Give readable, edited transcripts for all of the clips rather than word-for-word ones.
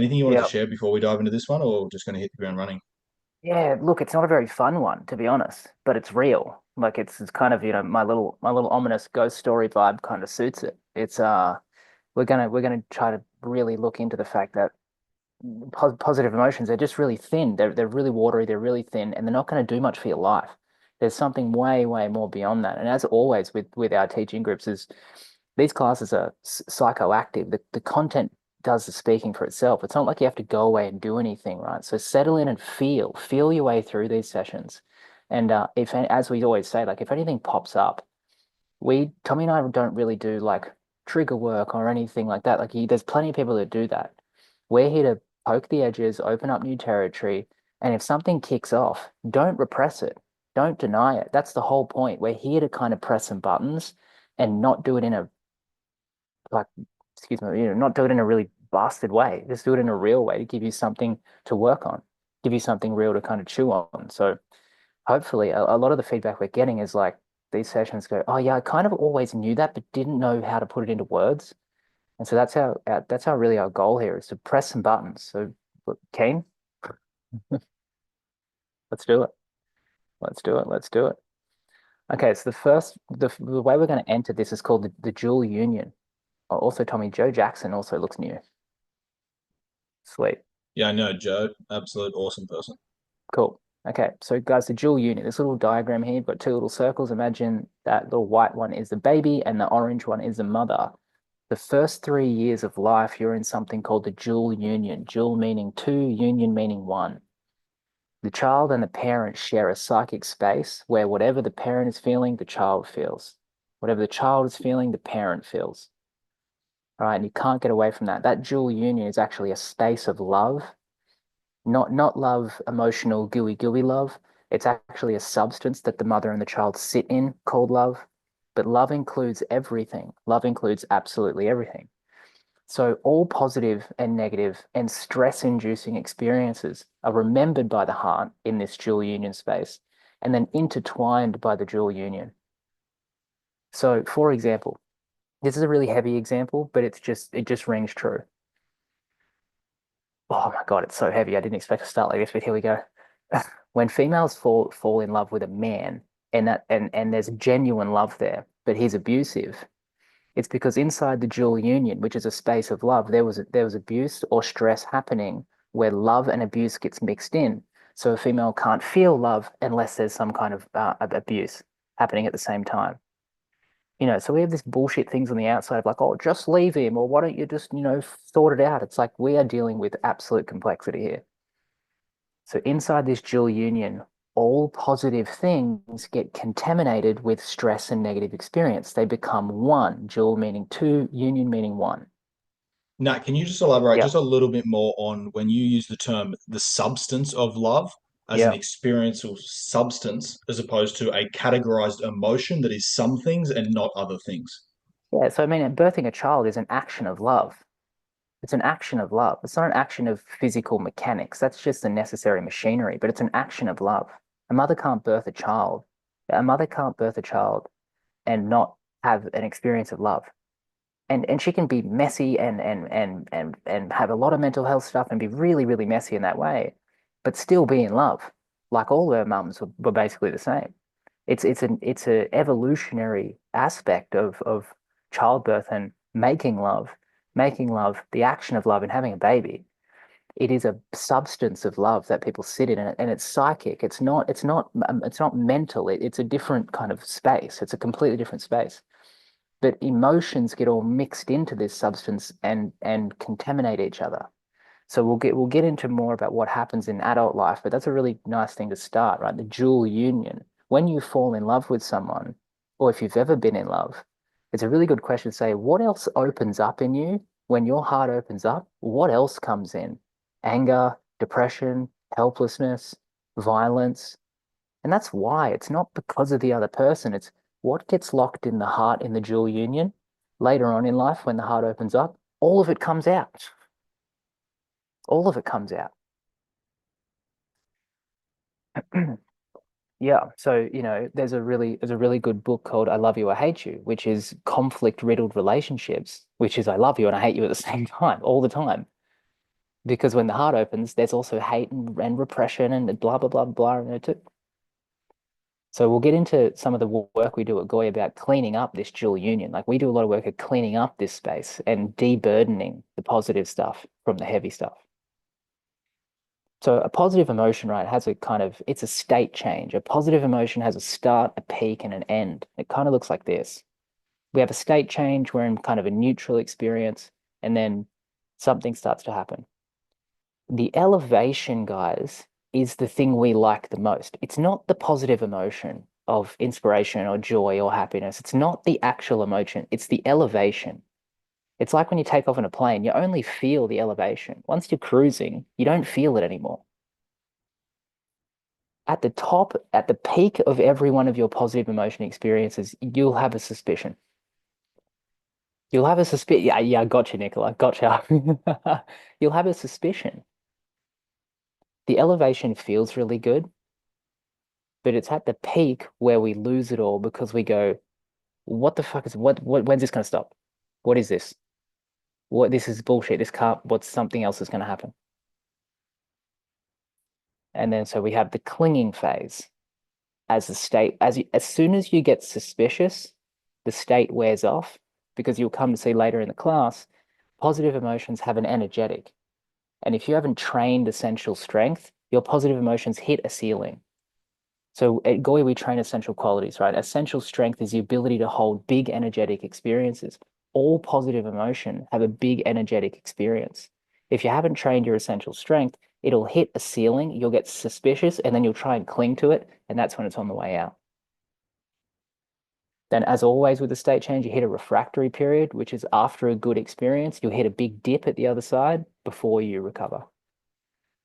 Anything you wanted to Yeah. share before we dive into this one, or just going to hit the ground running? Yeah, look, it's not a very fun one, to be honest, but it's real. Like it's kind of, my little ominous ghost story vibe kind of suits it. It's we're gonna try to really look into the fact that positive emotions, they're just really thin. They're really watery, they're really thin, and they're not going to do much for your life. There's something way, way more beyond that. And as always with our teaching groups, is these classes are psychoactive. The content does the speaking for itself. It's not like you have to go away and do anything, right? So settle in and feel your way through these sessions. And if, as we always say, like if anything pops up, Tommy and I don't really do like trigger work or anything like that. There's plenty of people that do that. We're here to poke the edges, open up new territory, and if something kicks off, don't repress it. Don't deny it. That's the whole point. We're here to kind of press some buttons and not do it in a like, excuse me, not do it in a really bastard way. Just do it in a real way to give you something to work on, give you something real to kind of chew on. So hopefully a lot of the feedback we're getting is like these sessions go, oh yeah, I kind of always knew that, but didn't know how to put it into words. And so that's our really our goal here is to press some buttons. So look, keen, let's do it. Let's do it. Let's do it. Okay, so the way we're going to enter this is called the dual union. Also, Tommy, Joe Jackson also looks new. Sweet. Yeah, I know, Joe. Absolute awesome person. Cool. Okay, so guys, the dual unit, this little diagram here, you've got two little circles. Imagine that little white one is the baby and the orange one is the mother. The first 3 years of life, you're in something called the dual union. Dual meaning two, union meaning one. The child and the parent share a psychic space where whatever the parent is feeling, the child feels. Whatever the child is feeling, the parent feels. All right, and you can't get away from that. That dual union is actually a space of love, not love, emotional, gooey love. It's actually a substance that the mother and the child sit in called love. But love includes everything. Love includes absolutely everything. So all positive and negative and stress-inducing experiences are remembered by the heart in this dual union space and then intertwined by the dual union. So for example, this is a really heavy example, but it just rings true. Oh my God, it's so heavy. I didn't expect to start like this, but here we go. When females fall in love with a man and there's genuine love there, but he's abusive, it's because inside the dual union, which is a space of love, there was abuse or stress happening where love and abuse gets mixed in. So a female can't feel love unless there's some kind of abuse happening at the same time. So we have this bullshit things on the outside of like, oh, just leave him, or why don't you just, sort it out? It's like we are dealing with absolute complexity here. So inside this dual union, all positive things get contaminated with stress and negative experience. They become one, dual meaning two, union meaning one. Nat, can you just elaborate just Yep. a little bit more on when you use the term the substance of love as an Yep. experiential substance as opposed to a categorized emotion that is some things and not other things? Yeah. So, I mean, birthing a child is an action of love. It's an action of love. It's not an action of physical mechanics. That's just the necessary machinery, but it's an action of love. A mother can't birth a child. A mother can't birth a child and not have an experience of love. And she can be messy and have a lot of mental health stuff and be really, really messy in that way, but still be in love. Like all her mums were basically the same. It's a evolutionary aspect of childbirth and making love, the action of love and having a baby. It is a substance of love that people sit in, and it's psychic. It's not mental. It's a different kind of space. It's a completely different space. But emotions get all mixed into this substance and contaminate each other. So we'll get into more about what happens in adult life, but that's a really nice thing to start, right? The dual union. When you fall in love with someone, or if you've ever been in love, it's a really good question to say, what else opens up in you when your heart opens up? What else comes in? Anger, depression, helplessness, violence. And that's why it's not because of the other person. It's what gets locked in the heart in the dual union later on in life when the heart opens up. All of it comes out. All of it comes out. Yeah. So, there's a really good book called I Love You, I Hate You, which is conflict riddled relationships, which is I love you and I hate you at the same time, all the time. Because when the heart opens, there's also hate and repression and blah, blah, blah, blah in there too. So we'll get into some of the work we do at Goy about cleaning up this dual union. Like we do a lot of work at cleaning up this space and deburdening the positive stuff from the heavy stuff. So a positive emotion, right, has a kind of, it's a state change. A positive emotion has a start, a peak, and an end. It kind of looks like this. We have a state change, we're in kind of a neutral experience, and then something starts to happen. The elevation, guys, is the thing we like the most. It's not the positive emotion of inspiration or joy or happiness. It's not the actual emotion, it's the elevation. It's like when you take off in a plane, you only feel the elevation. Once you're cruising, you don't feel it anymore. At the top, at the peak of every one of your positive emotion experiences, you'll have a suspicion. You'll have a suspicion. Yeah, yeah, gotcha, Nicola. Gotcha. You'll have a suspicion. The elevation feels really good, but it's at the peak where we lose it all because we go, what the fuck is when's this gonna stop? What is this? What this is bullshit. This can't what's something else is gonna happen. And then so we have the clinging phase as the state, as soon as you get suspicious, the state wears off because you'll come to see later in the class, positive emotions have an energetic. And if you haven't trained essential strength, your positive emotions hit a ceiling. So at Goy, we train essential qualities, right? Essential strength is the ability to hold big energetic experiences. All positive emotion have a big energetic experience. If you haven't trained your essential strength, it'll hit a ceiling, you'll get suspicious, and then you'll try and cling to it, and that's when it's on the way out. Then, as always with the state change, you hit a refractory period, which is after a good experience, you'll hit a big dip at the other side before you recover.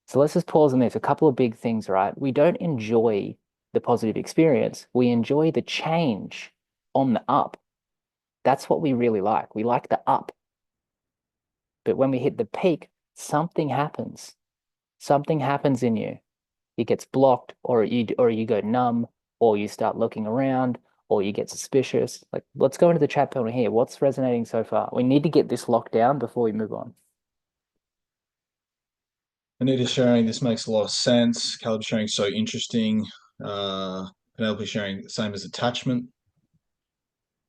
So let's just pause on this. A couple of big things, right? We don't enjoy the positive experience. We enjoy the change on the up. That's what we really like. We like the up. But when we hit the peak, something happens. Something happens in you. It gets blocked, or you go numb, or you start looking around, or you get suspicious. Like, let's go into the chat panel here. What's resonating so far? We need to get this locked down before we move on. Anita sharing, this makes a lot of sense. Caleb sharing, so interesting. Penelope sharing, same as attachment.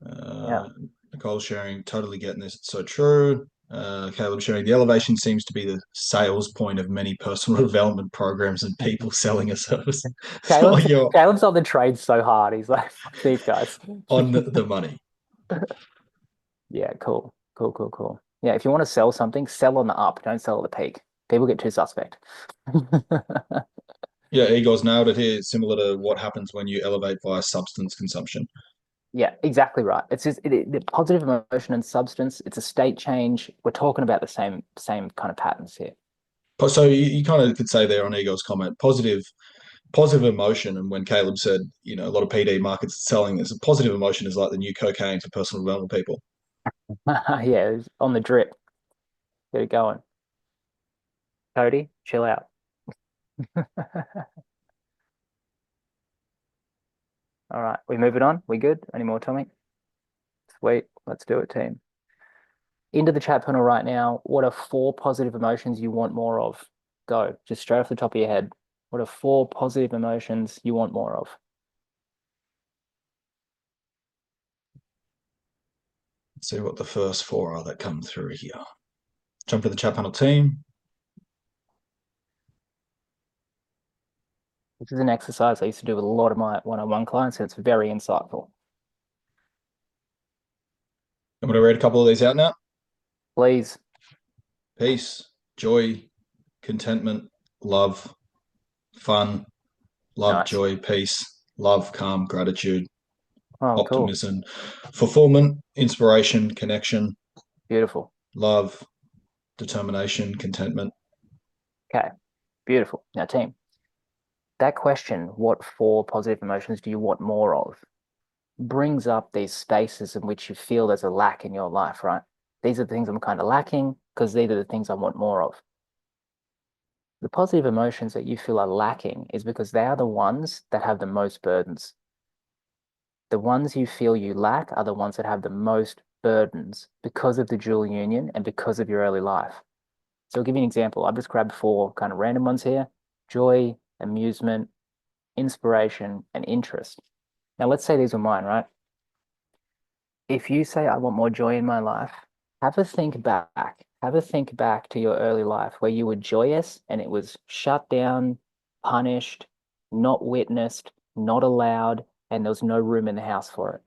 Yeah. Nicole sharing, totally getting this. It's so true. Caleb sharing, the elevation seems to be the sales point of many personal development programs and people selling a service. So you're Caleb's on the trade so hard. He's like, fuck these guys. on the money. Yeah, cool. Cool, cool, cool. Yeah, if you want to sell something, sell on the up, don't sell at the peak. People get too suspect. Yeah, Igor's nailed it here. Similar to what happens when you elevate via substance consumption. Yeah, exactly right. It's just the positive emotion and substance. It's a state change. We're talking about the same kind of patterns here. So you kind of could say there on Igor's comment, positive emotion. And when Caleb said, a lot of PD markets selling this, a positive emotion is like the new cocaine for personal development people. Yeah, it's on the drip. Get it going. Cody, chill out. All right, we moving on. We good? Any more, Tommy? Sweet. Let's do it, team. Into the chat panel right now. What are 4 positive emotions you want more of? Go, just straight off the top of your head. What are 4 positive emotions you want more of? Let's see what the first 4 are that come through here. Jump to the chat panel team. This is an exercise I used to do with a lot of my one-on-one clients, and it's very insightful. I'm going to read a couple of these out now. Please. Peace, joy, contentment, love, fun, love, Nice. joy, peace, love, calm, gratitude, Oh, cool. optimism, fulfillment, inspiration, connection, Beautiful. love, determination, contentment. Okay. Beautiful. Now, team, that question, what 4 positive emotions do you want more of, brings up these spaces in which you feel there's a lack in your life, right? These are the things I'm kind of lacking because these are the things I want more of. The positive emotions that you feel are lacking is because they are the ones that have the most burdens. The ones you feel you lack are the ones that have the most burdens because of the dual union and because of your early life. So I'll give you an example. I've just grabbed four kind of random ones here: joy, amusement, inspiration, and interest. Now, let's say these were mine, right? If you say, I want more joy in my life, have a think back. Have a think back to your early life where you were joyous and it was shut down, punished, not witnessed, not allowed, and there was no room in the house for it.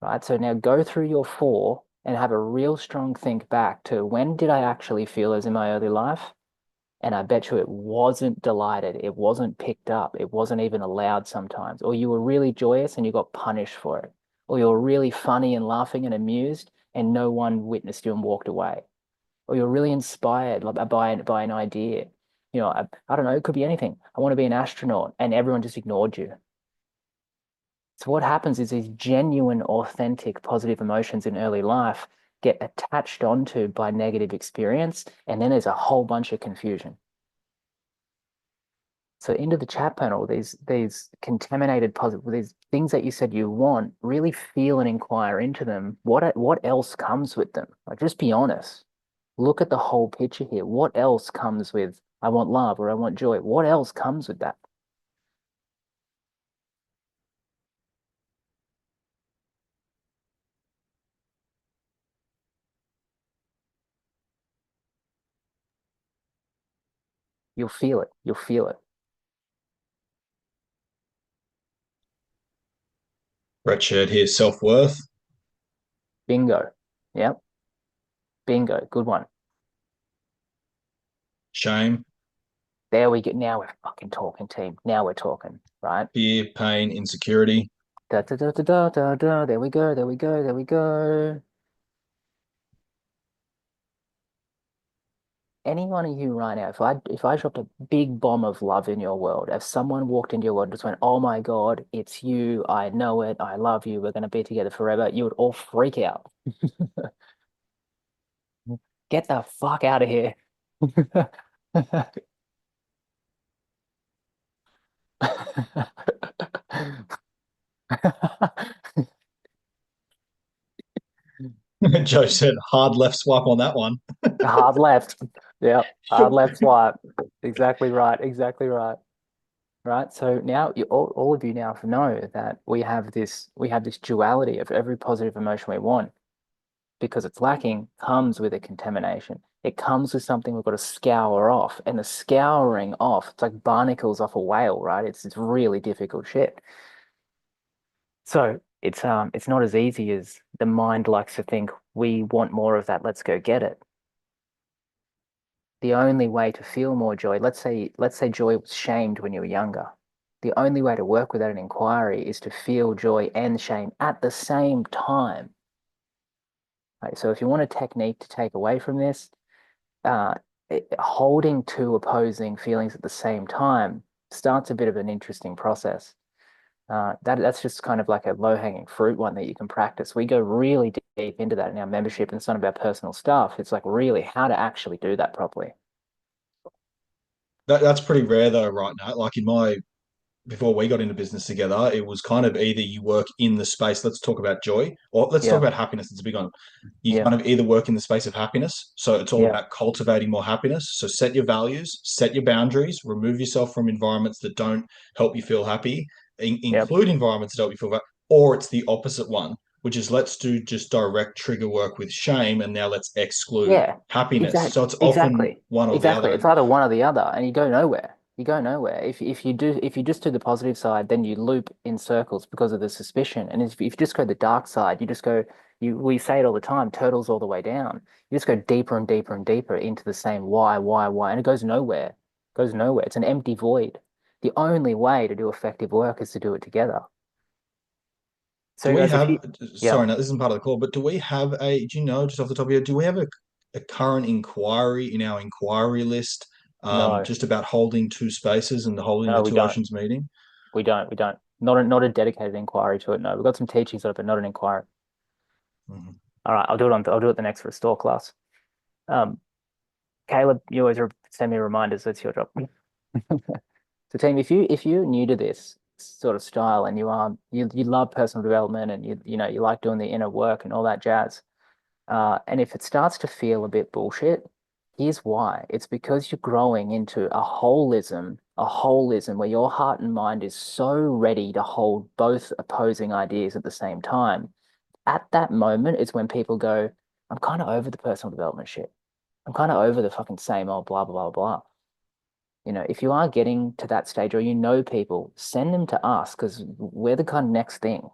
Right? So now go through your four and have a real strong think back to when did I actually feel as in my early life? And I bet you it wasn't delighted. It wasn't picked up. It wasn't even allowed sometimes. Or you were really joyous and you got punished for it. Or you were really funny and laughing and amused and no one witnessed you and walked away. Or you're really inspired by an idea. I don't know, it could be anything. I want to be an astronaut and everyone just ignored you. So what happens is these genuine, authentic, positive emotions in early life get attached onto by negative experience, and then there's a whole bunch of confusion. So into the chat panel, these contaminated positive, these things that you said you want, really feel and inquire into them. What else comes with them? Like, just be honest. Look at the whole picture here. What else comes with I want love or I want joy? What else comes with that? You'll feel it. You'll feel it. Brett shared here self worth, Bingo. Yep. Bingo. Good one. shame, There we go. Now we're fucking talking, team. Now we're talking, right? fear, pain, insecurity. Da da da da da da da. There we go. There we go. There we go. Any one of you right now, if I dropped a big bomb of love in your world, if someone walked into your world and just went, "Oh my God, it's you. I know it. I love you. We're gonna be together forever," you would all freak out. Get the fuck out of here. Joe said hard left swipe on that one. Hard left. Yeah, hard left swipe. Exactly right. Exactly right. Right. So now all of you now know that we have this duality of every positive emotion we want because it's lacking comes with a contamination. It comes with something we've got to scour off, and the scouring off, it's like barnacles off a whale, right? It's really difficult shit. So it's not as easy as the mind likes to think we want more of that, let's go get it. The only way to feel more joy, let's say joy was shamed when you were younger. The only way to work with that in inquiry is to feel joy and shame at the same time. Right? So if you want a technique to take away from this, uh, holding two opposing feelings at the same time starts a bit of an interesting process. That's just kind of like a low-hanging fruit one that you can practice. We go really deep into that in our membership and some of our personal stuff. It's like really how to actually do that properly. That's pretty rare though, right now. Like in my before we got into business together, it was kind of either you work in the space, let's talk about joy, or let's talk Yeah, about happiness. It's a big one. You yeah, kind of either work in the space of happiness. So it's all yeah, about cultivating more happiness. So set your values, set your boundaries, remove yourself from environments that don't help you feel happy, yeah, include environments that help you feel happy, or it's the opposite one, which is let's do just direct trigger work with shame and now let's exclude yeah. happiness. Exactly, So it's often exactly, one or the exactly. other. It's either one or the other, and you go nowhere. You go nowhere. If you just do the positive side, then you loop in circles because of the suspicion. And if you just go the dark side, you just go. We say it all the time, turtles all the way down. You just go deeper and deeper and deeper into the same why, and it goes nowhere. It goes nowhere. It's an empty void. The only way to do effective work is to do it together. Do So we guys, if have, you, yeah, sorry, no, this isn't part of the call, but do we have do you know, just off the top of your head, do we have a current inquiry in our inquiry list no, just about holding two spaces and holding the no, we two don't. oceans meeting? We don't. Not a dedicated inquiry to it. No, we've got some teachings on it, but not an inquiry. Mhm. All right, I'll do it the next restore class. Um, Caleb, you always send me reminders. That's your job. So, team, if you're new to this sort of style and you love personal development and you like doing the inner work and all that jazz, And if it starts to feel a bit bullshit, here's why. It's because you're growing into a holism where your heart and mind is so ready to hold both opposing ideas at the same time. At that moment is when people go, I'm kind of over the personal development shit. I'm kind of over the fucking same old blah, blah, blah, blah. If you are getting to that stage or people, send them to us because we're the kind of next thing.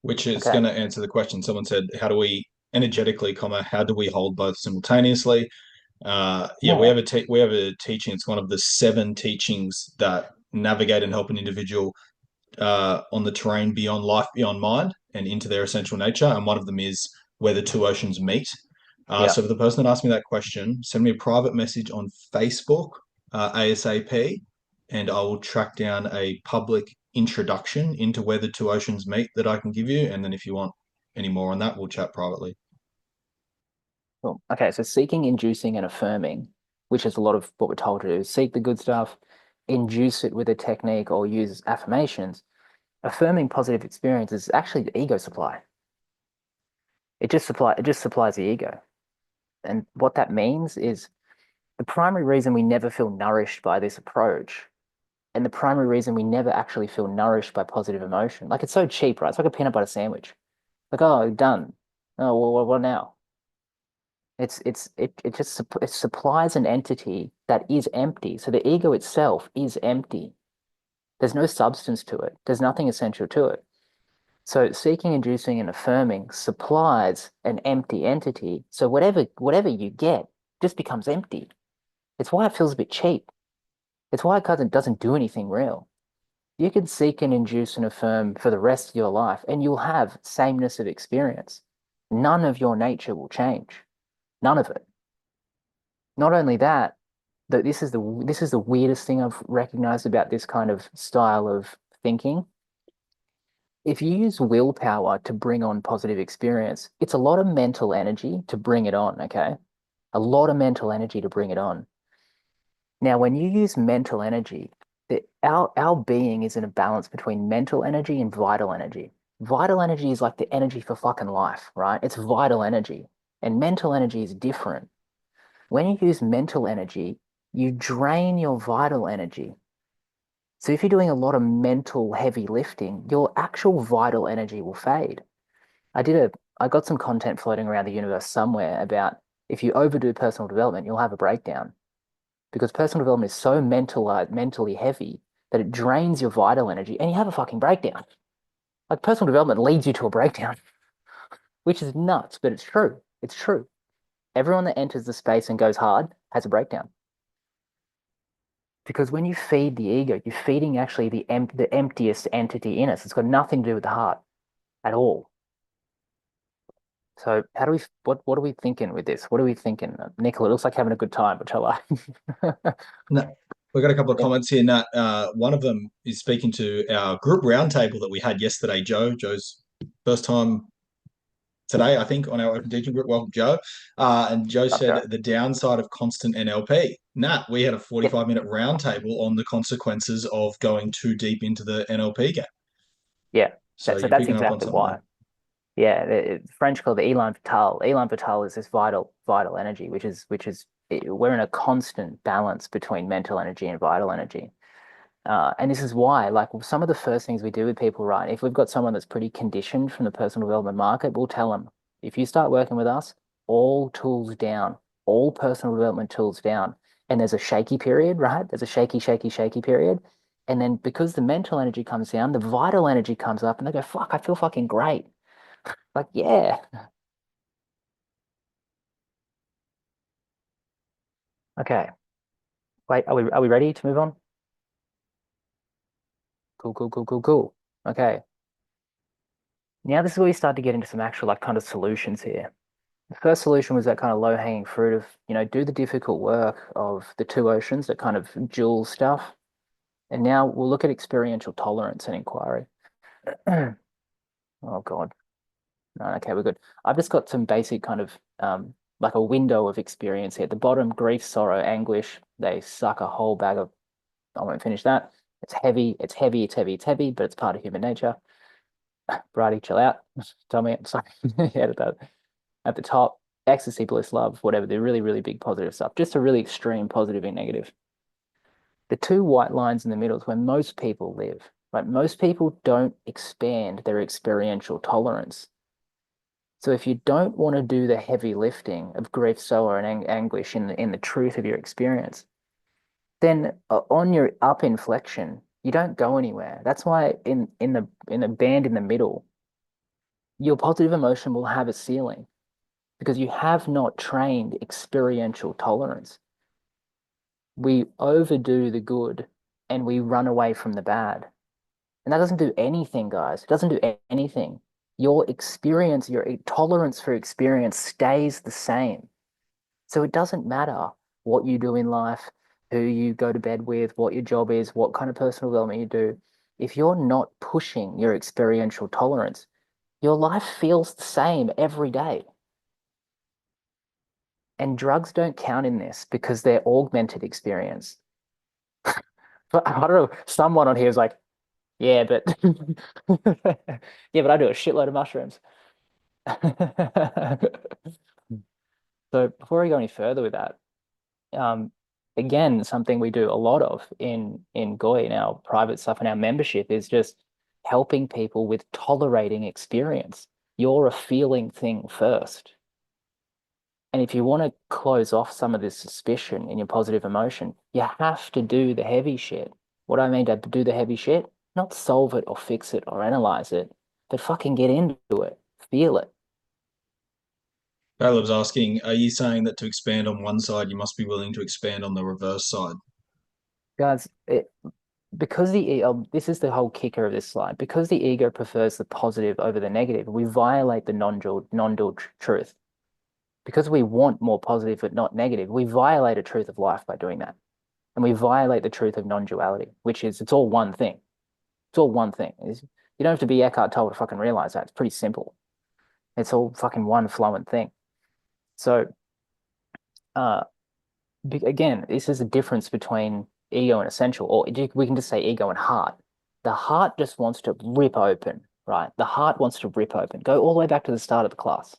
Which is Okay. going to answer the question. Someone said, how do we energetically, how do we hold both simultaneously? Yeah, we Yeah. have we have a teaching. It's one of the 7 teachings that navigate and help an individual on the terrain beyond life, beyond mind, and into their essential nature. And one of them is where the two oceans meet. Yeah. So for the person that asked me that question, send me a private message on Facebook, ASAP, and I will track down a public introduction into where the two oceans meet that I can give you. And then if you want any more on that, we'll chat privately. Cool. Okay. So seeking, inducing, and affirming, which is a lot of what we're told to do, seek the good stuff, induce it with a technique or use affirmations. Affirming positive experience is actually the ego supply. It just supplies the ego. And what that means is the primary reason we never feel nourished by this approach, and the primary reason we never actually feel nourished by positive emotion. Like it's so cheap, right? It's like a peanut butter sandwich. Like, oh, done. Oh, well, what now? It supplies an entity that is empty. So the ego itself is empty. There's no substance to it. There's nothing essential to it. So seeking, inducing, and affirming supplies an empty entity. So whatever you get just becomes empty. It's why it feels a bit cheap. It's why it doesn't do anything real. You can seek and induce and affirm for the rest of your life, and you'll have sameness of experience. None of your nature will change. None of it. Not only that, this is the weirdest thing I've recognized about this kind of style of thinking. If you use willpower to bring on positive experience, it's a lot of mental energy to bring it on, okay? A lot of mental energy to bring it on. Now, when you use mental energy, our being is in a balance between mental energy and vital energy. Vital energy is like the energy for fucking life, right? It's vital energy. And mental energy is different. When you use mental energy, you drain your vital energy. So if you're doing a lot of mental heavy lifting, your actual vital energy will fade. I got some content floating around the universe somewhere about if you overdo personal development, you'll have a breakdown because personal development is so mentally heavy that it drains your vital energy and you have a fucking breakdown. Like personal development leads you to a breakdown, which is nuts, but it's true. It's true. Everyone that enters the space and goes hard has a breakdown. Because when you feed the ego, you're feeding actually the emptiest entity in us. It's got nothing to do with the heart at all. So how do we what are we thinking with this? What are we thinking? Nicola, it looks like having a good time, but shall I? No, we've got a couple of comments here, Nat. One of them is speaking to our group roundtable that we had yesterday, Joe. Joe's first time today, I think, on our open teaching group. Welcome, Joe. And Joe Okay. said the downside of constant NLP. Nat, we had a Yep. 45-minute roundtable on the consequences of going too deep into the NLP game. Yeah. So So you're that's picking up on exactly something there. why. Yeah, French called the Elan Vital. Elan Vital is this vital energy, we're in a constant balance between mental energy and vital energy. And this is why, like, some of the first things we do with people, right? If we've got someone that's pretty conditioned from the personal development market, we'll tell them, if you start working with us, all tools down, all personal development tools down. And there's a shaky period, right? There's a shaky period. And then because the mental energy comes down, the vital energy comes up, and they go, fuck, I feel fucking great. Like, yeah. Okay. Wait, are we ready to move on? Cool. Okay. Now this is where we start to get into some actual like kind of solutions here. The first solution was that kind of low-hanging fruit of, do the difficult work of the two oceans, that kind of dual stuff. And now we'll look at experiential tolerance and inquiry. Oh God. No, okay, we're good. I've just got some basic kind of like a window of experience here. At the bottom, grief, sorrow, anguish, they suck a whole bag of, I won't finish that. It's heavy, but it's part of human nature. Brady, chill out. Tell me, I'm sorry. Edit that. At the top, ecstasy, bliss, love, whatever, the really, really big positive stuff, just a really extreme positive and negative. The two white lines in the middle is where most people live, right? Most people don't expand their experiential tolerance. So if you don't want to do the heavy lifting of grief, sorrow, and anguish in the truth of your experience, then on your up inflection, you don't go anywhere. That's why in the band in the middle, your positive emotion will have a ceiling because you have not trained experiential tolerance. We overdo the good and we run away from the bad. And that doesn't do anything, guys. It doesn't do anything. Your experience, your tolerance for experience stays the same. So it doesn't matter what you do in life, who you go to bed with, what your job is, what kind of personal development you do. If you're not pushing your experiential tolerance, your life feels the same every day. And drugs don't count in this because they're augmented experience. But I don't know, someone on here is like, yeah, but yeah, but I do a shitload of mushrooms. So before we go any further with that, um, again, something we do a lot of in GOI, in our private stuff and our membership is just helping people with tolerating experience. You're a feeling thing first. And if you want to close off some of this suspicion in your positive emotion, you have to do the heavy shit. What I mean to do the heavy shit, not solve it or fix it or analyze it, but fucking get into it, feel it. Caleb's asking, are you saying that to expand on one side, you must be willing to expand on the reverse side? Guys, because this is the whole kicker of this slide, because the ego prefers the positive over the negative, we violate the non-dual truth. Because we want more positive but not negative, we violate a truth of life by doing that. And we violate the truth of non-duality, which is it's all one thing. It's all one thing. You don't have to be Eckhart Tolle to fucking realize that. It's pretty simple. It's all fucking one flowing thing. So, uh, again, this is the difference between ego and essential, or we can just say ego and heart. The heart just wants to rip open, right? The heart wants to rip open. Go all the way back to the start of the class.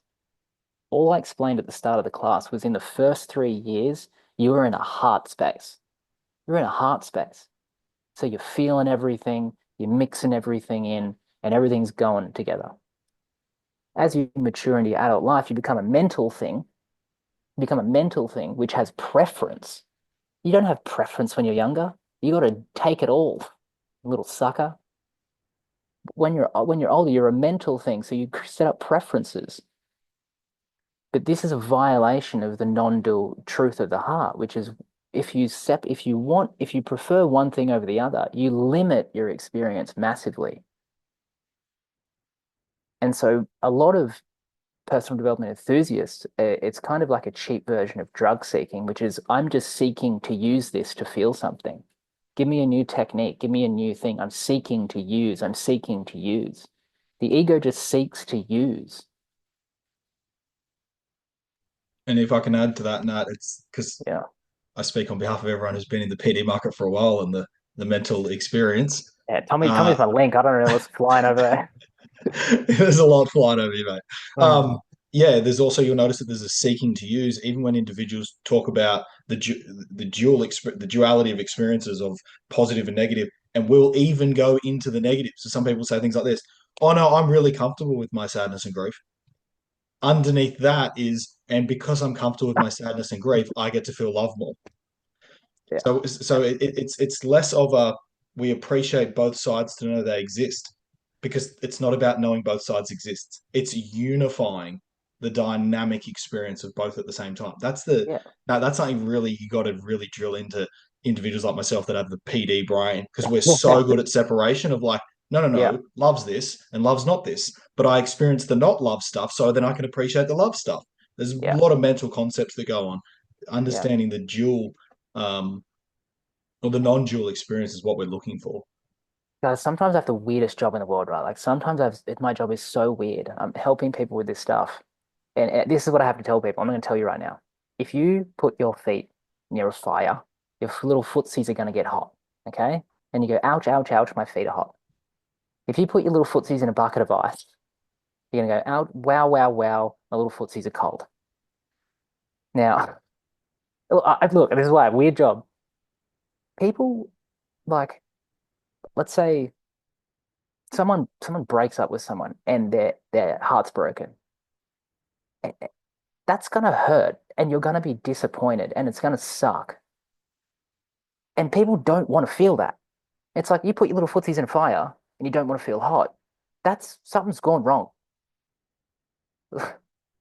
All I explained at the start of the class was in the first 3 years, you were in a heart space. You're in a heart space. So you're feeling everything, you're mixing everything in, and everything's going together. As you mature into your adult life, you become a mental thing. You become a mental thing which has preference. You don't have preference when you're younger. You got to take it all, little sucker. When you're older, you're a mental thing, so you set up preferences. But this is a violation of the non-dual truth of the heart, which is if you prefer one thing over the other, you limit your experience massively. And so a lot of personal development enthusiasts, it's kind of like a cheap version of drug seeking, which is I'm just seeking to use this to feel something. Give me a new technique, give me a new thing. I'm seeking to use. The ego just seeks to use. And if I can add to that, Nat, it's because Yeah. I speak on behalf of everyone who's been in the PD market for a while and the mental experience. Yeah, tell me my link. I don't know what's flying over there. There's a lot flying over you, mate. Oh, Yeah, there's also you'll notice that there's a seeking to use, even when individuals talk about the duality of experiences of positive and negative, and we'll even go into the negative. So some people say things like this: "Oh no, I'm really comfortable with my sadness and grief." Underneath that is, and because I'm comfortable with my sadness and grief, I get to feel love more. yeah, So it's less of a we appreciate both sides to know they exist because it's not about knowing both sides exist. It's unifying the dynamic experience of both at the same time. yeah, That's something really you got to really drill into individuals like myself that have the PD brain because we're yeah, so good at separation of like, no, no, yeah, no, love's this and love's not this. But I experience the not love stuff, so then I can appreciate the love stuff. There's a yeah, lot of mental concepts that go on. yeah. Understanding the dual um, or the non-dual experience is what we're looking for. Guys, sometimes I have the weirdest job in the world, right? Like sometimes my job is so weird. I'm helping people with this stuff. And this is what I have to tell people. I'm going to tell you right now. If you put your feet near a fire, your little footsies are going to get hot. Okay. And you go, ouch, ouch, ouch, my feet are hot. If you put your little footsies in a bucket of ice, You're going to go out, wow, wow, wow, my little footsies are cold. Now, look, this is why, weird job. People like, let's say someone breaks up with someone and their heart's broken. That's gonna hurt and you're gonna be disappointed and it's gonna suck. And people don't want to feel that. It's like you put your little footsies in a fire and you don't want to feel hot. That's something's gone wrong.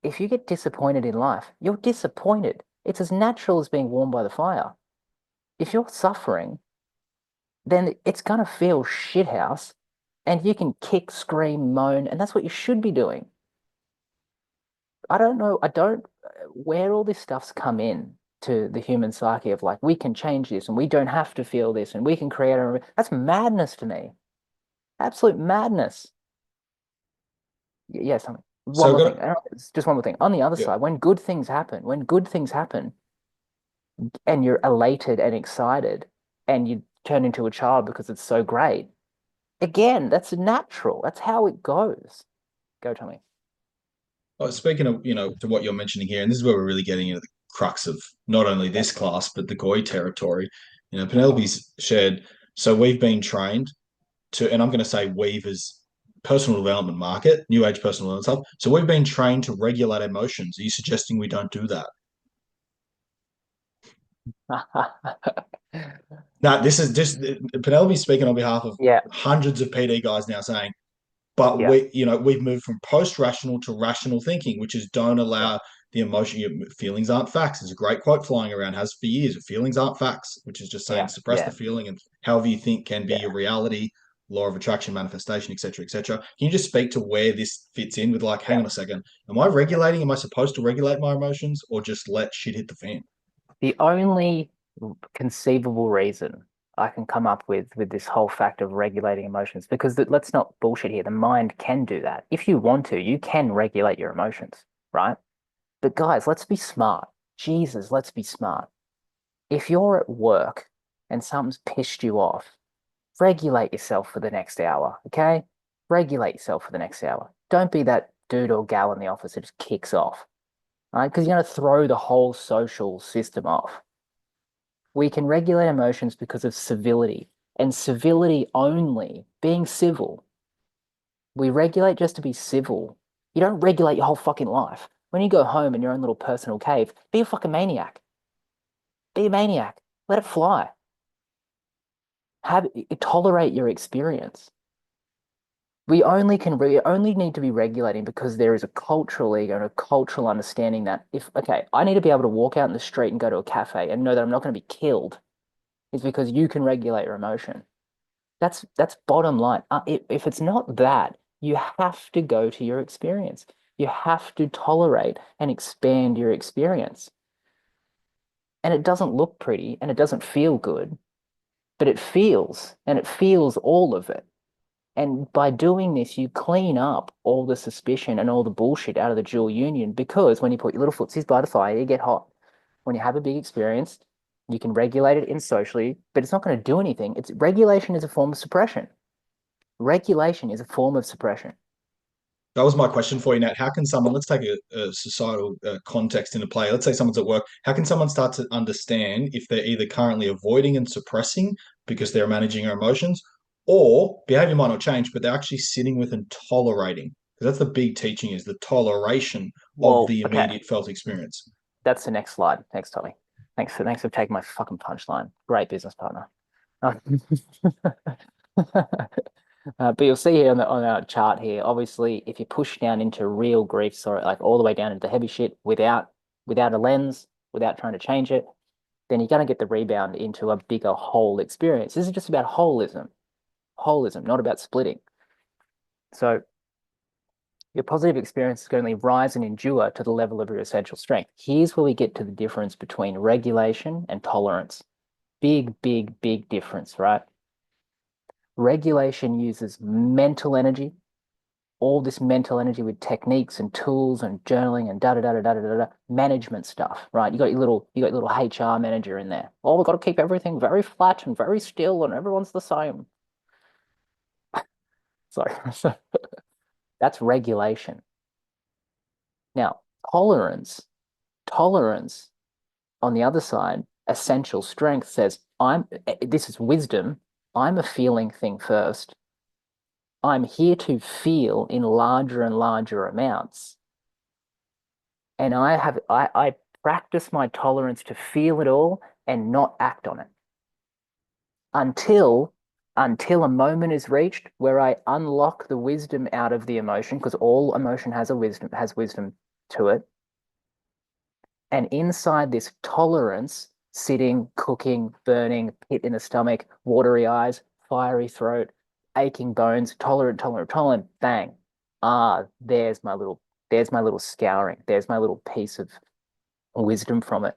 If you get disappointed in life, you're disappointed. It's as natural as being warmed by the fire. If you're suffering, then it's gonna feel shithouse and you can kick, scream, moan, and that's what you should be doing. I don't know. I don't where all this stuff's come in to the human psyche of like we can change this and we don't have to feel this and we can create our. That's madness to me. Absolute madness. Yes, one So more I've thing. got It's just one more thing. On the other yeah. side, when good things happen, and you're elated and excited, and you turn into a child because it's so great. Again, that's natural. That's how it goes. Go, Tommy. Speaking of, to what you're mentioning here, and this is where we're really getting into the crux of not only Yeah. this class, but the GOI territory. Okay. Penelope's shared, so we've been trained to, and I'm going to say weave as personal development market, new age personal development stuff. So we've been trained to regulate emotions. Are you suggesting we don't do that? No, this is just Penelope speaking on behalf of Yeah. hundreds of PD guys now saying, but Yeah. we've moved from post-rational to rational thinking, which is don't Yeah. allow the emotion. Feelings aren't facts. There's a great quote flying around, has for years. Feelings aren't facts, which is just saying Yeah. suppress the Yeah. feeling and however you think can be your Yeah. reality, law of attraction, manifestation, etc., etc. Can you just speak to where this fits in with like, hang Yeah. on a second, am I regulating? Am I supposed to regulate my emotions or just let shit hit the fan? The only conceivable reason I can come up with this whole fact of regulating emotions, because let's not bullshit here. The mind can do that. If you want to, you can regulate your emotions, right? But guys, let's be smart. Jesus, let's be smart. If you're at work and something's pissed you off, regulate yourself for the next hour, okay? Regulate yourself for the next hour. Don't be that dude or gal in the office that just kicks off, right? Because you're going to throw the whole social system off. We can regulate emotions because of civility, and civility only, being civil. We regulate just to be civil. You don't regulate your whole fucking life. When you go home in your own little personal cave, be a fucking maniac. Be a maniac. Let it fly. Tolerate your experience. We only need to be regulating because there is a cultural ego and a cultural understanding that if okay, I need to be able to walk out in the street and go to a cafe and know that I'm not going to be killed. Is because you can regulate your emotion. That's bottom line. If it's not that, you have to go to your experience. You have to tolerate and expand your experience. And it doesn't look pretty and it doesn't feel good, but it feels, and it feels all of it. And by doing this, you clean up all the suspicion and all the bullshit out of the dual union because when you put your little footsies by the fire, you get hot. When you have a big experience, you can regulate it in socially, but it's not going to do anything. It's regulation is a form of suppression. Regulation is a form of suppression. That was my question for you, Nat. How can someone, let's take a societal context into play. Let's say someone's at work. How can someone start to understand if they're either currently avoiding and suppressing because they're managing their emotions, or behavior might not change, but they're actually sitting with and tolerating? Because that's the big teaching is the toleration of Well, the okay, immediate felt experience. that's the next slide. Thanks, Tommy. Thanks for taking my fucking punchline. Great business partner. But you'll see here on our chart here, obviously, if you push down into real grief, sorry, like all the way down into the heavy shit without a lens, without trying to change it, then you're gonna get the rebound into a bigger whole experience. This is just about holism, not about splitting. So your positive experience is going to rise and endure to the level of your essential strength. Here's where we get to the difference between regulation and tolerance. Big, big, big difference, right? Regulation uses mental energy, all this mental energy with techniques and tools and journaling and da da da da da da da management stuff, right? You got your little HR manager in there. Oh, we've got to keep everything very flat and very still, and everyone's the same. Sorry. That's regulation. Now, tolerance on the other side, essential strength says, this is wisdom. I'm a feeling thing first. I'm here to feel in larger and larger amounts. And I practice my tolerance to feel it all and not act on it until a moment is reached where I unlock the wisdom out of the emotion, because all emotion has wisdom to it. And inside this tolerance, sitting, cooking, burning, pit in the stomach, watery eyes, fiery throat, aching bones, tolerant, bang. There's my little scouring. There's my little piece of wisdom from it.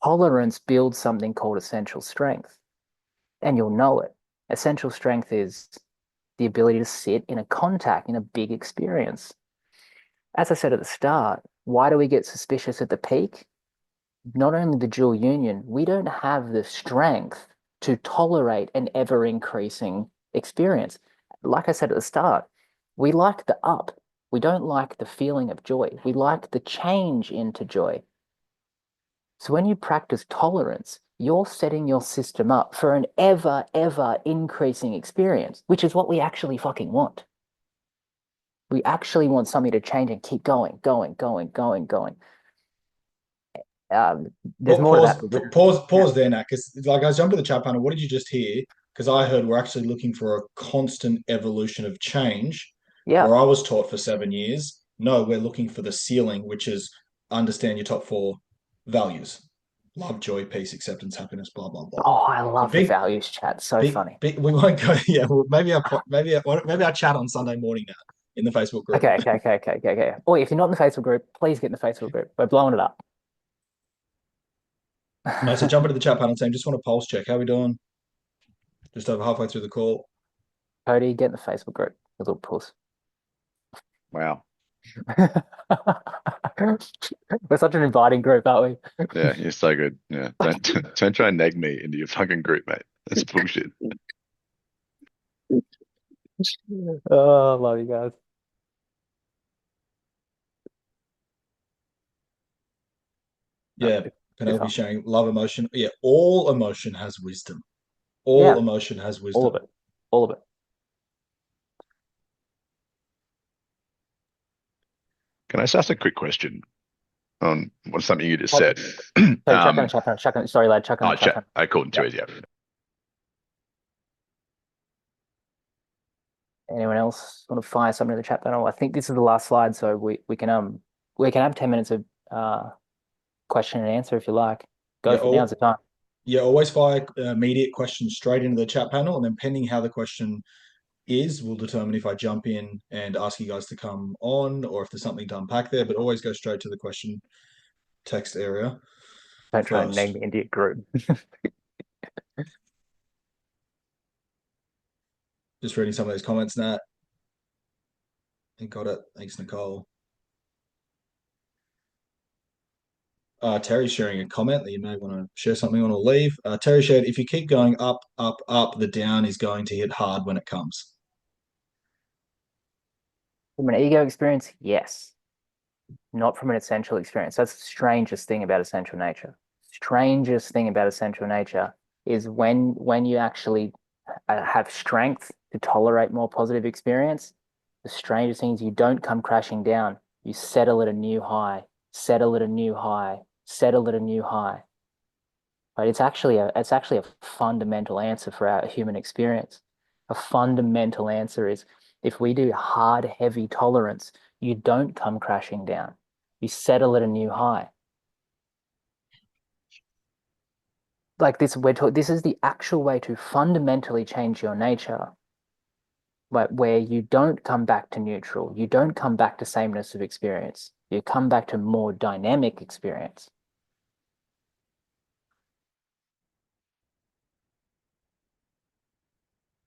Tolerance builds something called essential strength, and you'll know it. Essential strength is the ability to sit in a contact, in a big experience. As I said at the start, why do we get suspicious at the peak? Not only the dual union, we don't have the strength to tolerate an ever increasing experience. Like I said at the start, we like the up. We don't like the feeling of joy. We like the change into joy. So when you practice tolerance, you're setting your system up for an ever increasing experience, which is what we actually fucking want. We actually want something to change and keep going. There's more to that. Pause there, Nat, because like I was jumping to the chat panel. What did you just hear? Because I heard we're actually looking for a constant evolution of change. Yeah. Where I was taught for 7 years, no, we're looking for the ceiling, which is understand your top four values: love, joy, peace, acceptance, happiness, blah blah blah. Oh, I love the values chat. So funny. We won't go. Yeah, well, maybe our chat on Sunday morning now in the Facebook group. Okay. Or if you're not in the Facebook group, please get in the Facebook group. We're blowing it up. No, so jump into the chat panel team. Just want to pulse check. How we doing? Just over halfway through the call. Cody, get in the Facebook group. A little puss. Wow. We're such an inviting group, aren't we? Yeah, you're so good. Yeah. Don't try and nag me into your fucking group, mate. That's bullshit. Oh, love you guys. Yeah, Penelope sharing love emotion. Yeah, all emotion has wisdom. All emotion has wisdom. All of it. Can I just ask a quick question on something you just said? Sorry, chuck on. Sorry, lad. Chuck on. I called into it. Yeah. Anyone else want to fire something in the chat panel? I think this is the last slide, so we can have 10 minutes of question and answer if you like. Now's the time. Yeah, always fire immediate questions straight into the chat panel, and then pending how the question is, will determine if I jump in and ask you guys to come on, or if there's something to unpack there. But always go straight to the question text area. Don't try and name me into your group. Just reading some of those comments, Nat. I got it. Thanks, Nicole. Terry's sharing a comment that you may want to share something on or leave. Terry shared, if you keep going up, the down is going to hit hard when it comes. From an ego experience, yes. Not from an essential experience. That's the strangest thing about essential nature. Strangest thing about essential nature is when you actually have strength to tolerate more positive experience, the strangest thing is you don't come crashing down. You settle at a new high, settle at a new high, settle at a new high. Right? It's actually a fundamental answer for our human experience. A fundamental answer is if we do hard, heavy tolerance, you don't come crashing down. You settle at a new high. Like this, this is the actual way to fundamentally change your nature. Where you don't come back to neutral, you don't come back to sameness of experience. You come back to more dynamic experience.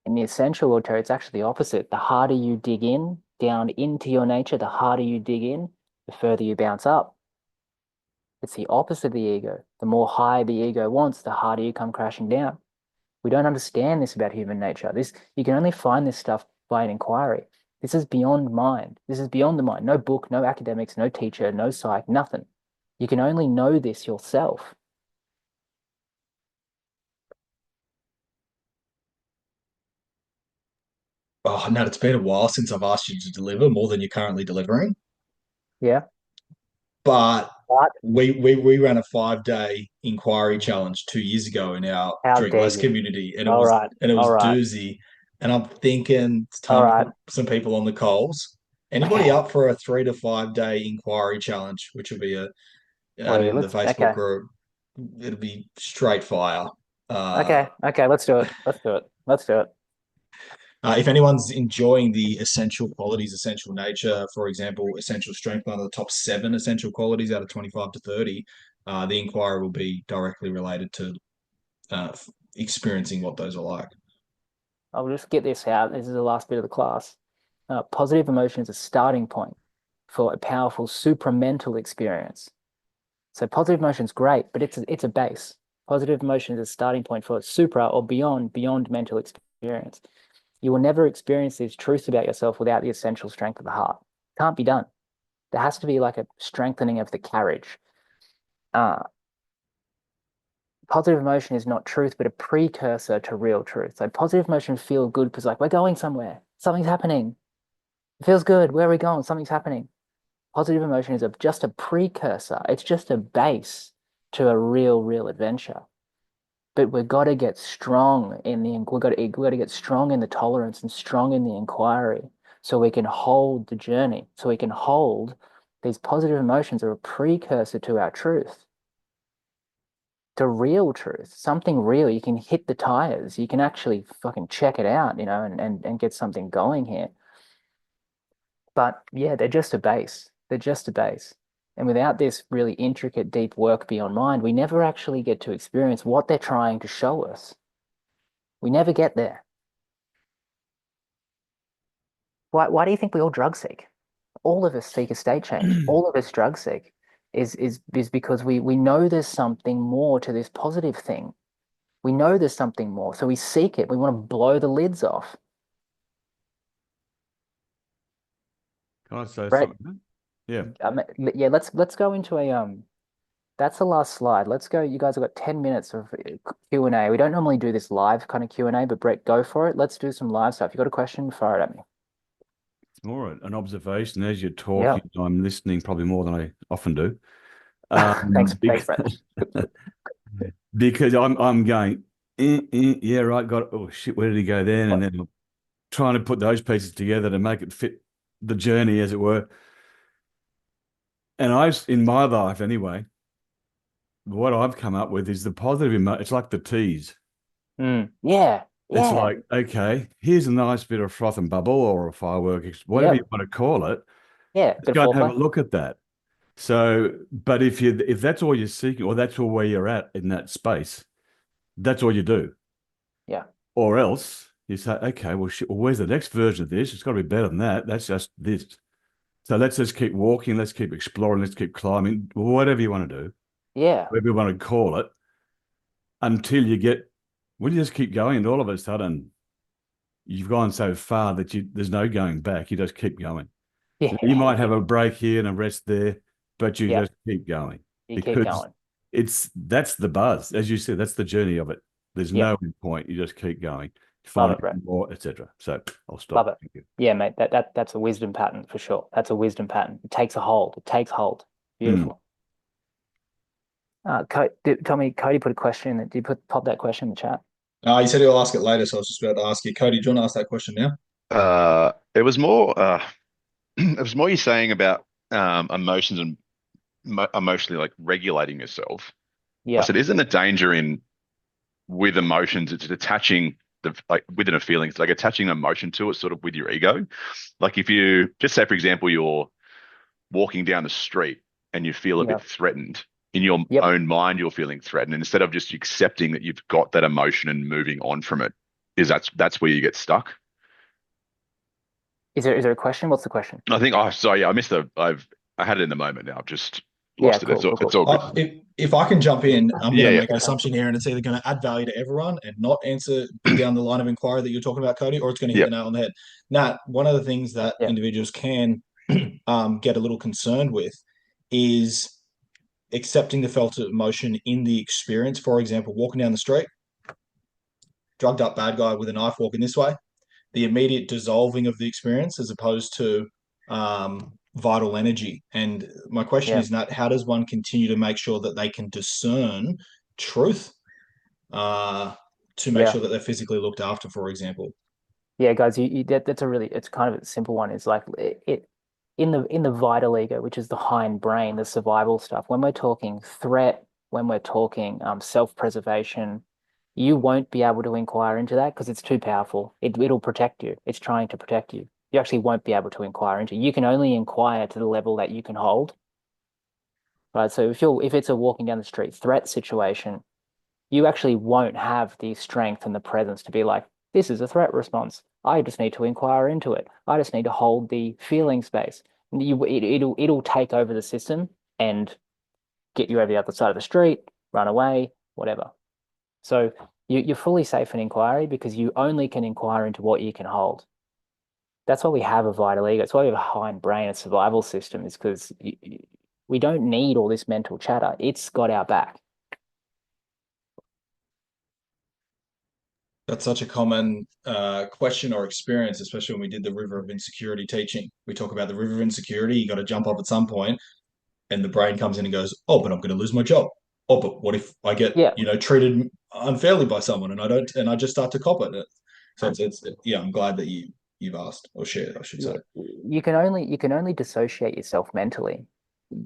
In the essential order, it's actually the opposite. The harder you dig in, down into your nature, the harder you dig in, the further you bounce up. It's the opposite of the ego. The more high the ego wants, the harder you come crashing down. We don't understand this about human nature. You can only find this stuff by an inquiry. This is beyond mind. This is beyond the mind. No book, no academics, no teacher, no psych, nothing. You can only know this yourself. Oh, no, it's been a while since I've asked you to deliver more than you're currently delivering. Yeah. But But we ran a 5-day inquiry challenge 2 years ago in our how Drink dare Less you? community, and All right. it All was right. doozy. And I'm thinking it's All time to right. put some people on the coals. Anybody Okay. up for a 3 to 5 day inquiry challenge, which will be Well, in the Facebook okay. group? It'll be straight fire. Okay. Okay. Let's do it. Let's do it. Let's do it. If anyone's enjoying the essential qualities, essential nature, for example, essential strength, one of the top 7 essential qualities out of 25 to 30, the inquiry will be directly related to experiencing what those are like. I'll just get this out. This is the last bit of the class. Positive emotion is a starting point for a powerful supramental experience. So positive emotion is great, but it's a base. Positive emotion is a starting point for supra or beyond mental experience. You will never experience these truths about yourself without the essential strength of the heart. Can't be done. There has to be like a strengthening of the carriage. Positive emotion is not truth, but a precursor to real truth. So positive emotion feels good because like we're going somewhere. Something's happening. It feels good. Where are we going? Something's happening. Positive emotion is just a precursor. It's just a base to a real adventure. But we've got to get strong in we've got to get strong in the tolerance and strong in the inquiry so we can hold the journey, so we can hold these positive emotions are a precursor to our truth, to real truth, something real. You can hit the tires. You can actually fucking check it out, and get something going here. But yeah, they're just a base. They're just a base. And without this really intricate, deep work beyond mind, we never actually get to experience what they're trying to show us. We never get there. Why do you think we all drug seek? All of us seek a state change. All of us drug seek is because we know there's something more to this positive thing. We know there's something more, so we seek it. We want to blow the lids off. Can I say Right? something? Yeah. Yeah. Let's go into a That's the last slide. Let's go. You guys have got 10 minutes of Q&A. We don't normally do this live kind of Q&A, but Brett, go for it. Let's do some live stuff. You got a question? Fire it at me. It's more an observation as you're Yeah. talking. I'm listening probably more than I often do. Thanks, Brett. Because I'm going, yeah, right, got it. Oh shit, where did he go then? And then trying to put those pieces together to make it fit the journey, as it were. And in my life anyway, what I've come up with is the positive emotion. It's like the tease. Yeah. It's like, okay, here's a nice bit of froth and bubble or a firework, whatever you want to call it. Yeah. Let's go and have a look at that. So, but if that's all you're seeking, or that's all where you're at in that space, that's all you do. Yeah. Or else you say, okay, well, where's the next version of this? It's got to be better than that. That's just this. So let's just keep walking. Let's keep exploring. Let's keep climbing. Whatever you want to do. Yeah. Whatever you want to call it, until you just keep going, and all of a sudden, you've gone so far that there's no going back. You just keep going. Yeah. You might have a break here and a rest there, but you just keep going. You keep going. That's the buzz, as you said. That's the journey of it. There's no point. You just keep going, find more, etc. So I'll stop. Love it. Thank you. Yeah, mate. That's a wisdom pattern for sure. That's a wisdom pattern. It takes a hold. It takes hold. Beautiful. Tommy, Cody put a question. Did you pop that question in the chat? You said he'll ask it later, so I was just about to ask you. Cody, do you want to ask that question now? It was more it was more you saying about emotions and emotionally like regulating yourself. Yeah. I said, isn't a danger with emotions? It's attaching within a feeling. It's like attaching an emotion to it, sort of with your ego. Like if you just say, for example, you're walking down the street and you feel a bit threatened. In your own mind, you're feeling threatened. And instead of just accepting that you've got that emotion and moving on from it, that's where you get stuck. Is there a question? What's the question? I think. Oh, sorry. I missed I had it in the moment now. I've just lost it. Cool, it's all good. if I can jump in, I'm going Yeah, to yeah. make an assumption here, and it's either going to add value to everyone and not be down the line of inquiry that you're talking about, Cody, or it's going to hit Yep. the nail on the head. Nat, one of the things that Yeah. individuals can get a little concerned with is accepting the felt emotion in the experience. For example, walking down the street, drugged up bad guy with a knife walking this way, the immediate dissolving of the experience as opposed to vital energy. And my question is, Nat, how does one continue to make sure that they can discern truth to make sure that they're physically looked after, for example? Yeah, guys, that's a really, it's kind of a simple one. It's like it in the vital ego, which is the hind brain, the survival stuff. When we're talking threat, when we're talking self-preservation, you won't be able to inquire into that because it's too powerful. It'll protect you. It's trying to protect you. You actually won't be able to inquire into it. You can only inquire to the level that you can hold. Right. So if it's a walking down the street threat situation, you actually won't have the strength and the presence to be like, this is a threat response. I just need to inquire into it. I just need to hold the feeling space. It'll take over the system and get you over the other side of the street, run away, whatever. So you're fully safe in inquiry because you only can inquire into what you can hold. That's why we have a vital ego. It's why we have a hind brain, a survival system, is because we don't need all this mental chatter. It's got our back. That's such a common question or experience, especially when we did the river of insecurity teaching. We talk about the river of insecurity. You got to jump off at some point, and the brain comes in and goes, "Oh, but I'm going to lose my job. Oh, but what if I get treated unfairly by someone and I just start to cop it?" So it's yeah. I'm glad that you've asked or shared, I should say. You can only dissociate yourself mentally.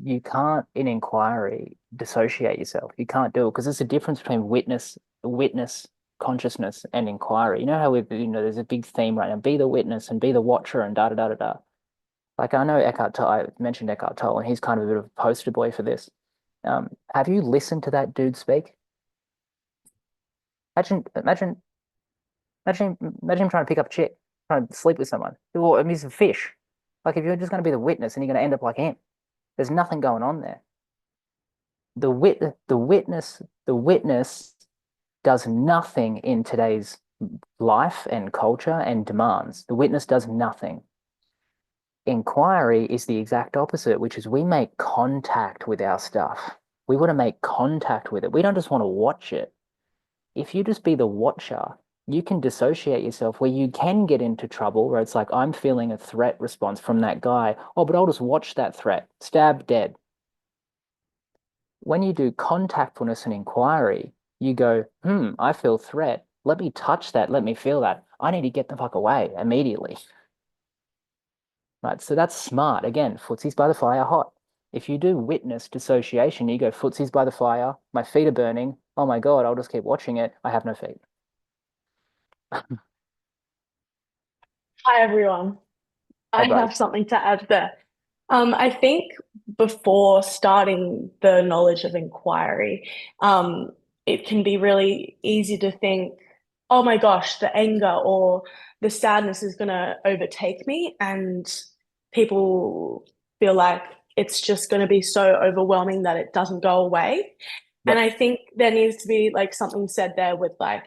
You can't, in inquiry, dissociate yourself. You can't do it because there's a difference between witness, consciousness, and inquiry. You know how there's a big theme right now: be the witness and be the watcher, and da da da da da. Like I know Eckhart Tolle. I mentioned Eckhart Tolle, and he's kind of a bit of a poster boy for this. Have you listened to that dude speak? Imagine him trying to pick up a chick, trying to sleep with someone. Well, I mean, he's a fish. Like if you're just going to be the witness, and you're going to end up like him. There's nothing going on there. The witness does nothing in today's life and culture and demands. The witness does nothing. Inquiry is the exact opposite, which is we make contact with our stuff. We want to make contact with it. We don't just want to watch it. If you just be the watcher, you can dissociate yourself where you can get into trouble where it's like, I'm feeling a threat response from that guy. Oh, but I'll just watch that threat. Stab, dead. When you do contactfulness and inquiry, you go, I feel threat. Let me touch that. Let me feel that. I need to get the fuck away immediately. Right. So that's smart. Again, footsies by the fire, hot. If you do witness dissociation, you go footsies by the fire. My feet are burning. Oh my God, I'll just keep watching it. I have no feet. Hi, everyone. I have something to add there. I think before starting the knowledge of inquiry, it can be really easy to think, oh my gosh, the anger or the sadness is going to overtake me, and people feel like it's just going to be so overwhelming that it doesn't go away. And I think there needs to be like something said there with like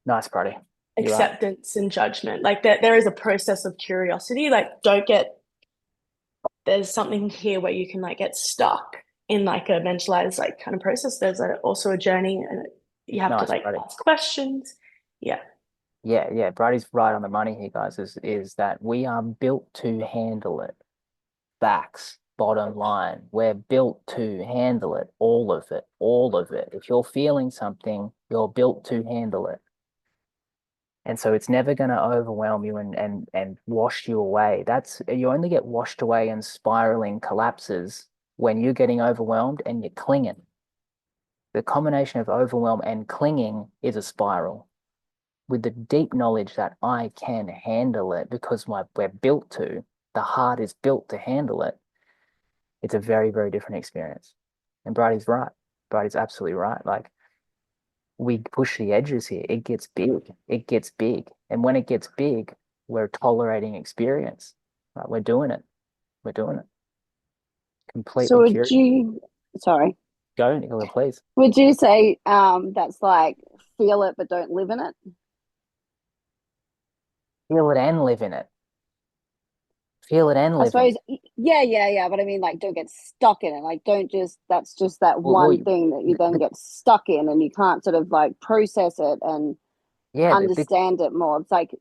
nice, Brady. Acceptance and judgment. Like there is a process of curiosity. Like there's something here where you can like get stuck in like a mentalized like kind of process. There's also a journey, and you have to like ask questions. Yeah. Brady's right on the money here, guys, is that we are built to handle it. Facts, bottom line. We're built to handle it, all of it. If you're feeling something, you're built to handle it. And so it's never going to overwhelm you and wash you away. You only get washed away and spiraling collapses when you're getting overwhelmed and you're clinging. The combination of overwhelm and clinging is a spiral. With the deep knowledge that I can handle it because we're built to, the heart is built to handle it, it's a very, very different experience. And Brady's right. Brady's absolutely right. Like, we push the edges here. It gets big. And when it gets big, we're tolerating experience. Right? We're doing it. Completely So curious. sorry. Go, Nicola, please. Would you say that's like feel it but don't live in it? Feel it and live in it. Feel it and I live in suppose, it. yeah. But I mean, like, don't get stuck in it. Like, don't just, that's just that Well, one thing that you then get stuck in and you can't sort of like process it and yeah, understand it more. It's like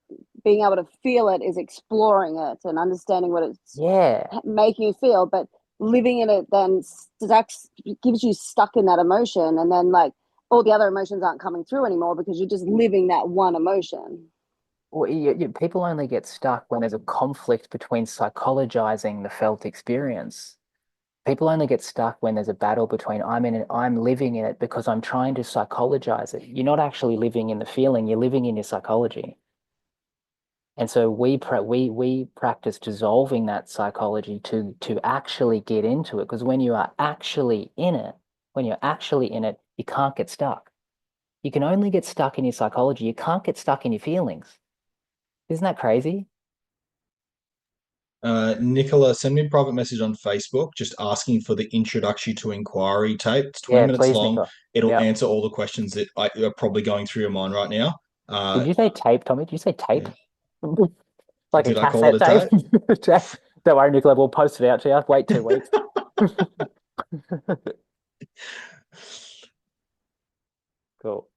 being able to feel it is exploring it and understanding what it's yeah. making you feel, but living in it then gives you stuck in that emotion, and then like all the other emotions aren't coming through anymore because you're just living that one emotion. Well, people only get stuck when there's a conflict between psychologizing the felt experience. People only get stuck when there's a battle between I'm in it, I'm living in it because I'm trying to psychologize it. You're not actually living in the feeling, you're living in your psychology. And so we practice dissolving that psychology to actually get into it. Because when you are actually in it, you can't get stuck. You can only get stuck in your psychology. You can't get stuck in your feelings. Isn't that crazy? Nicola, send me a private message on Facebook just asking for the Introduction to Inquiry tape. It's 20 Yeah, minutes please, long. Nicola. It'll Yeah. answer all the questions that are probably going through your mind right now. Did you say tape, Tommy? Did you say tape? Yeah. Like Did a I call it a cassette tape? Don't worry, Nicola, we'll post it out to you. Wait 2 weeks. Cool.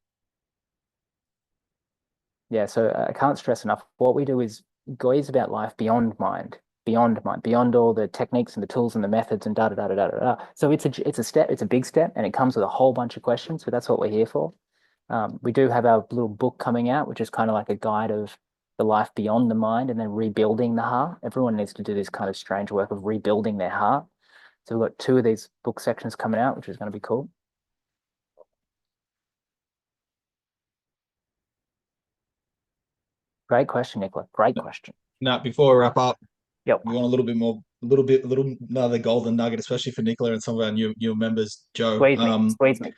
Yeah, so I can't stress enough. What we do is Goy about life beyond mind, beyond all the techniques and the tools and the methods and da da da da da da. So it's a step, it's a big step, and it comes with a whole bunch of questions. So that's what we're here for. We do have our little book coming out, which is kind of like a guide of the life beyond the mind and then rebuilding the heart. Everyone needs to do this kind of strange work of rebuilding their heart. So we've got 2 of these book sections coming out, which is going to be cool. Great question, Nicola. Great question. Now, before we wrap up, Yep. we want a little bit more, another golden nugget, especially for Nicola and some of our new members. Joe, Squeeze me.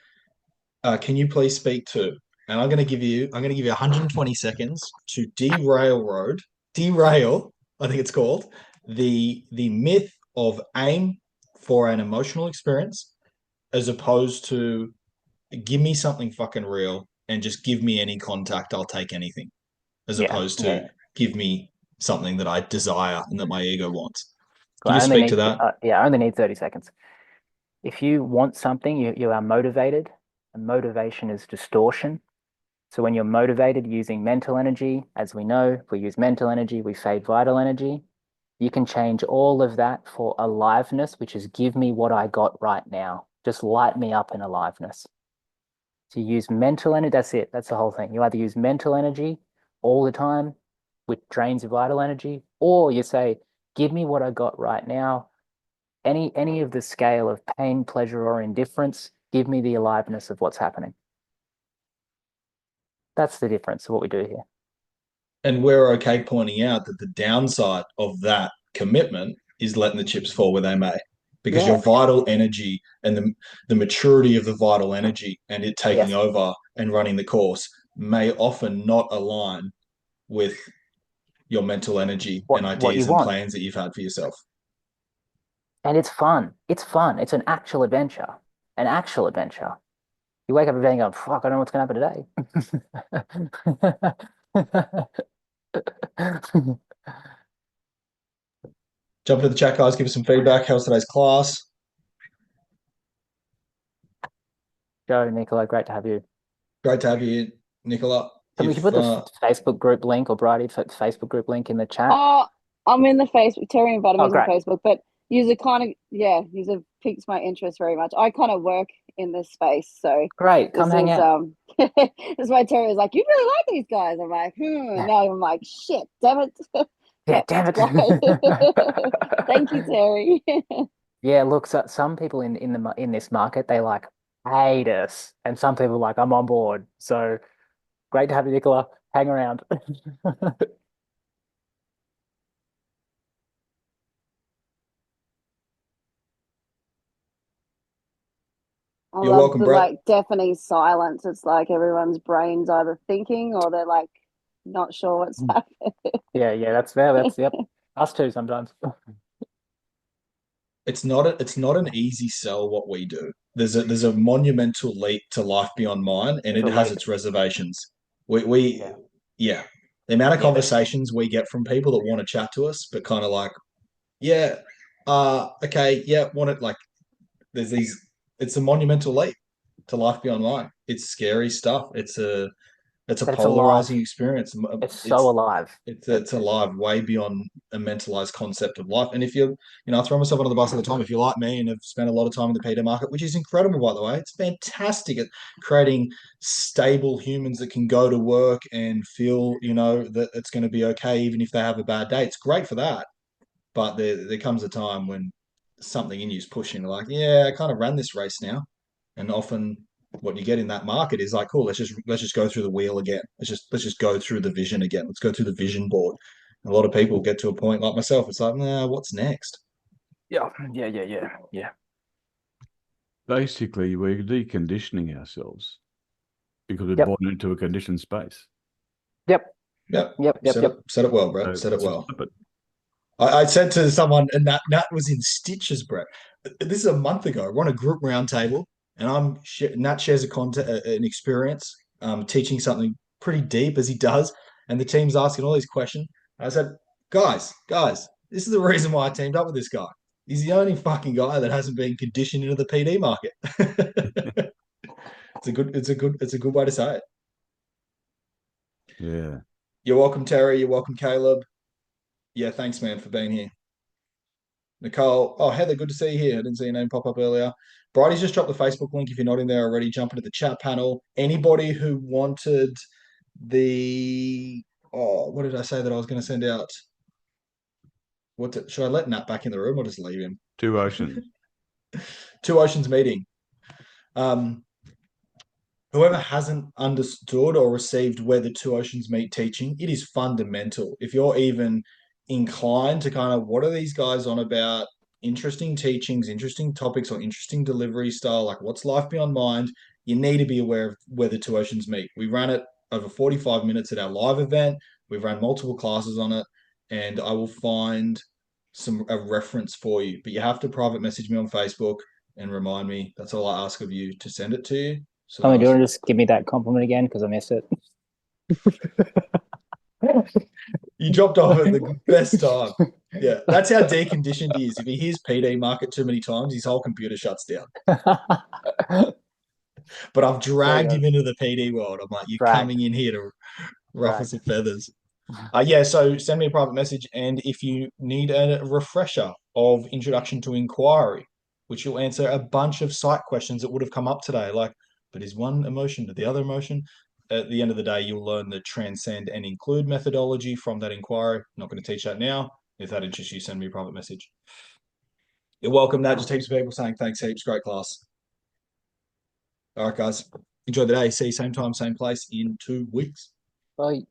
Can you please speak to? And I'm going to give you 120 seconds to derail. I think it's called the myth of aim for an emotional experience, as opposed to give me something fucking real and just give me any contact. I'll take anything, as opposed to give me something that I desire and that my ego wants. Can you speak to that? I only need 30 seconds. If you want something, you are motivated, and motivation is distortion. So when you're motivated using mental energy, as we know, if we use mental energy, we fade vital energy. You can change all of that for aliveness, which is give me what I got right now. Just light me up in aliveness. So you use mental energy, that's it. That's the whole thing. You either use mental energy all the time, which drains your vital energy, or you say, give me what I got right now. Any of the scale of pain, pleasure, or indifference, give me the aliveness of what's happening. That's the difference of what we do here. And we're okay pointing out that the downside of that commitment is letting the chips fall where they may, because your vital energy and the maturity of the vital energy and it taking over and running the course may often not align with your mental energy and ideas and plans that you've had for yourself. And it's fun. It's fun. It's an actual adventure. An actual adventure. You wake up every day and go, fuck, I don't know what's going to happen today. Jump into the chat, guys. Give us some feedback. How's today's class? Joe, Nicola, great to have you. Great to have you, Nicola. Can we put the Facebook group link or Bridie Facebook group link in the chat? Oh, I'm in the Facebook. Terry invited me to the Facebook, but user piques my interest very much. I kind of work in this space, so great. Come hang out. That's why Terry was like, "You really like these guys." I'm like, Now I'm like, "Shit, damn it." Yeah, damn it. Thank you, Terry. Yeah, look, so some people in this market, they like hate us, and some people like, I'm on board. So great to have you, Nicola. Hang around. You're welcome, Brett. Like deafening silence. It's like everyone's brain's either thinking or they're like not sure what's happening. Yeah, that's fair. That's us too sometimes. It's not an easy sell what we do. there's a monumental leap to life beyond mine, and it has its reservations. Yeah. The amount of conversations we get from people that want to chat to us, but kind of like, yeah, okay, yeah, want it like there's these. It's a monumental leap to life beyond mine. It's scary stuff. It's a polarizing experience. It's so alive. It's alive, way beyond a mentalized concept of life. And if you're, I throw myself under the bus all the time. If you're like me and have spent a lot of time in the PD market, which is incredible, by the way, it's fantastic at creating stable humans that can go to work and feel, that it's going to be okay, even if they have a bad day. It's great for that. But there comes a time when something in you is pushing, like, yeah, I kind of ran this race now. And often what you get in that market is like, cool, let's just go through the wheel again. Let's just go through the vision again. Let's go through the vision board. And a lot of people get to a point like myself. It's like, nah, what's next? Yeah. Basically, we're deconditioning ourselves because we're born into a conditioned space. Yep. Said it well, Brett. Said it well. I said to someone, and Nat was in stitches, Brett. This is a month ago. We're on a group roundtable, and Nat shares an experience, teaching something pretty deep as he does, and the team's asking all these questions. I said, guys, this is the reason why I teamed up with this guy. He's the only fucking guy that hasn't been conditioned into the PD market. It's a good way to say it. Yeah. You're welcome, Terry. You're welcome, Caleb. Yeah, thanks, man, for being here. Nicole. Oh, Heather, good to see you here. I didn't see your name pop up earlier. Bridie's just dropped the Facebook link. If you're not in there already, jump into the chat panel. Anybody who wanted what did I say that I was going to send out? Should I let Nat back in the room or just leave him? Two Oceans. Two Oceans meeting. Whoever hasn't understood or received where the Two Oceans meet teaching, it is fundamental. If you're even inclined to kind of, what are these guys on about? Interesting teachings, interesting topics, or interesting delivery style, like what's life beyond mind, you need to be aware of where the Two Oceans meet. We ran it over 45 minutes at our live event. We've run multiple classes on it, and I will find a reference for you. But you have to private message me on Facebook and remind me. That's all I ask of you, to send it to you. So do you want to just give me that compliment again, because I missed it? You dropped off at the best time. Yeah, that's how deconditioned he is. If he hears PD market too many times, his whole computer shuts down. But I've dragged him into the PD world. I'm like, you're coming in here to ruffle some feathers. So send me a private message. And if you need a refresher of Introduction to Inquiry, which will answer a bunch of site questions that would have come up today, like, but is one emotion to the other emotion? At the end of the day, you'll learn the transcend and include methodology from that inquiry. I'm not going to teach that now. If that interests you, send me a private message. You're welcome. That just heaps of people saying thanks heaps. Great class. All right, guys. Enjoy the day. See you same time, same place in 2 weeks. Bye.